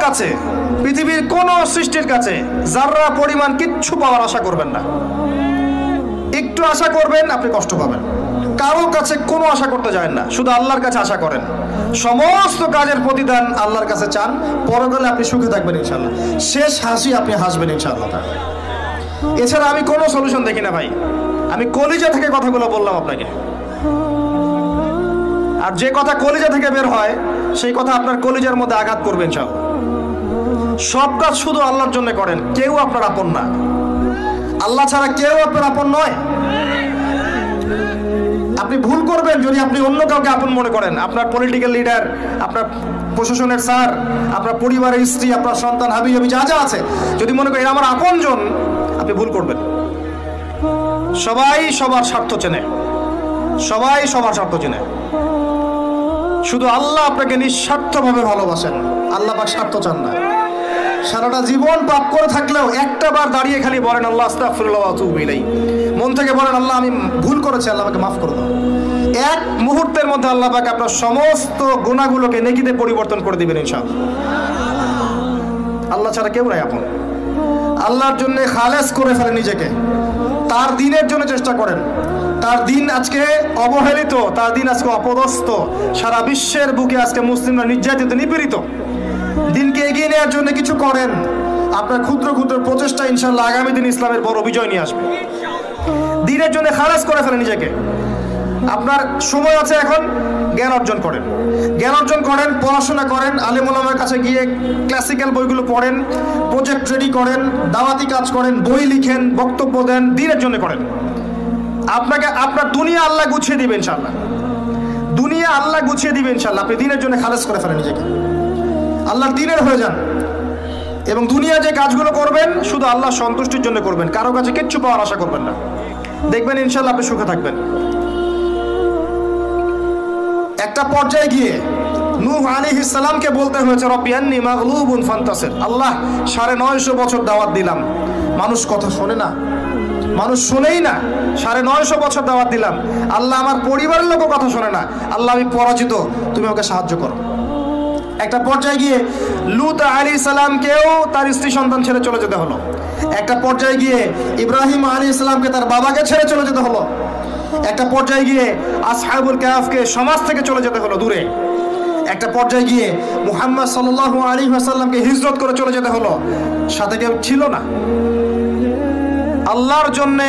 কাছে, পৃথিবীর কোনো সৃষ্টির কাছে যাররা পরিমাণ কিচ্ছু পাওয়ার আশা করবেন না। একটু আশা করবেন আপনি কষ্ট পাবেন। কারো কাছে কোনো আশা করতে যায় না, শুধু আল্লাহর কাছে আশা করেন। সমস্ত কাজের প্রতিদান আল্লাহর কাছে চান, পরকালে আপনি সুখে থাকবেন ইনশাআল্লাহ। শেষ হাসি আপনি হাসবেন ইনশাআল্লাহ। এছাড়া আমি কোনো সলিউশন দেখি না ভাই। আমি কলিজা থেকে কথাগুলো বললাম আপনাকে, আর যে কথা কলিজা থেকে বের হয় সেই কথা আপনার কলিজার মধ্যে আঘাত করবে ইনশাআল্লাহ। সব কাজ শুধু আল্লাহর জন্য করেন, কেউ আপনার আপন না। আল্লাহ ছাড়া কেউ আপনার আপন নয়। আপনি ভুল করবেন যদি আপনি অন্য কাউকে আপন মনে করেন। আপনার পলিটিক্যাল লিডার, আপনার প্রশাসনের স্যার, আপনার পরিবারের স্ত্রী, আপনার সন্তান, হাবি হাবি যা যা আছে, যদি মনে করেন আমার আপনজন, আপনি ভুল করবেন। সবাই সবার স্বার্থ চেনে, সবাই সবার স্বার্থ চেনে। শুধু আল্লাহ আপনাকে নিঃস্বার্থভাবে ভালোবাসেন, আল্লাহ পাক স্বার্থ চান না। সারাটা জীবন পাপ করে থাকলেও একটা বার দাঁড়িয়ে খালি বলেন আল্লাহ আস্তাগফিরুল্লাহ ওয়া আতুবু ইলাইহি, মন থেকে বলেন আল্লাহ আমি ভুল করেছি, আল্লাহ আমাকে মাফ করে দাও। এক মুহূর্তের মধ্যে আল্লাহ পাক আপনার সমস্ত গুনাহগুলোকে নেকিতে পরিবর্তন করে দিবেন ইনশাআল্লাহ। আল্লাহ ছাড়া কেউ নাই আপন। আল্লাহর জন্য খালেস করে ফেলেন নিজেকে, তার দ্বীনের জন্য চেষ্টা করেন। তার দিন আজকে অবহেলিত, তার দিন আজকে অপদস্থ। সারা বিশ্বের বুকে আজকে মুসলিমরা নির্যাতিত, নিপীড়িত। দিনকে এগিয়ে নেওয়ার জন্য কিছু করেন। আপনার ক্ষুদ্র ক্ষুদ্র প্রচেষ্টা ইনশাআল্লাহ আগামী দিন ইসলামের বড় বিজয় নিয়ে আসবে। দিনের জন্য খালাস করে ফেলেন নিজেকে। আপনার সময় আছে এখন, জ্ঞান অর্জন করেন, জ্ঞান অর্জন করেন, পড়াশোনা করেন, আলেম ওলামার কাছে গিয়ে ক্লাসিক্যাল বইগুলো পড়েন, প্রজেক্ট রেডি করেন, দাওয়াতি কাজ করেন, বই লিখেন, বক্তব্য দেন, দিনের জন্য করেন। আপনাকে আপনার দুনিয়া আল্লাহ গুছিয়ে দিবেন ইনশাআল্লাহ। দুনিয়া আল্লাহ গুছিয়ে দিবেন ইনশাআল্লাহ। আপনি দিনের জন্য খালাস করে ফেলেন নিজেকে, আল্লাহর দিনের হয়ে যান। এবং দুনিয়া যে কাজগুলো করবেন শুধু আল্লাহ সন্তুষ্টির জন্য করবেন, কারো কাছে কিচ্ছু পাওয়ার আশা করবেন না। দেখবেন ইনশাআল্লাহ আপনি সুখে থাকবেন। একটা পর্যায়ে গিয়ে নূহ আলাইহিস সালামকে বলতে হয়েছে রব্বি আন্নী মাগলুবুন ফান্তাসির। আল্লাহ 950 বছর দাওয়াত দিলাম, মানুষ কথা শোনে না, মানুষ শোনেই না। 950 বছর দাওয়াত দিলাম, আল্লাহ আমার পরিবারের লোকও কথা শোনে না। আল্লাহ আমি পরাজিত, তুমি আমাকে সাহায্য করো। একটা পর্যায়ে গিয়ে লূত আলাইহিস সালামকেও তার স্ত্রী সন্তান ছেড়ে চলে যেতে হলো। একটা পর্যায়ে গিয়ে ইব্রাহিম আলাইহিস সালামকে তার বাবাকে ছেড়ে চলে যেতে হলো। একটা পর্যায়ে গিয়ে আসহাবুল কাহফকে সমাজ থেকে চলে যেতে হলো দূরে। একটা পর্যায়ে গিয়ে মুহাম্মদ সাল্লাল্লাহু আলাইহি ওয়াসাল্লামকে হিজরত করে চলে যেতে হলো, সাথে কেউ ছিল না। আল্লাহর জন্য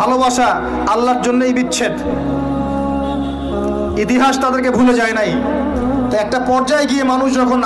ভালোবাসা, আল্লাহর জন্যই বিচ্ছেদ। ইতিহাস তাদেরকে ভুলে যায় নাই। তো একটা পর্যায়ে গিয়ে মানুষ যখন